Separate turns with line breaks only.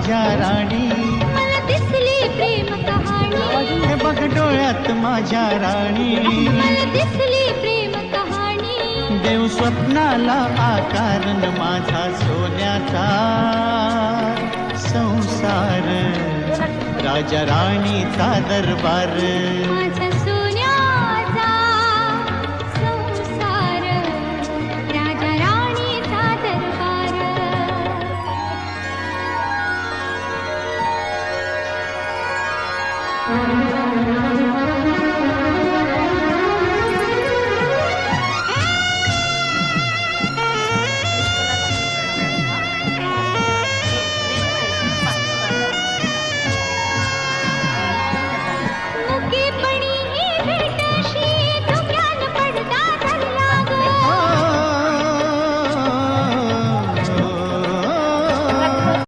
माझ्या राणी,
मला दिसली प्रेम कहाणी,
हे बघ डोळ्यात माझ्या राणी,
मला दिसली प्रेम कहाणी.
देव स्वप्नाला आकारण माझा सोन्याचा संसार, राजा राणीचा दरबार.
माझा सोन्याचा संसार, राजा राणीचा दरबार.
Thank you.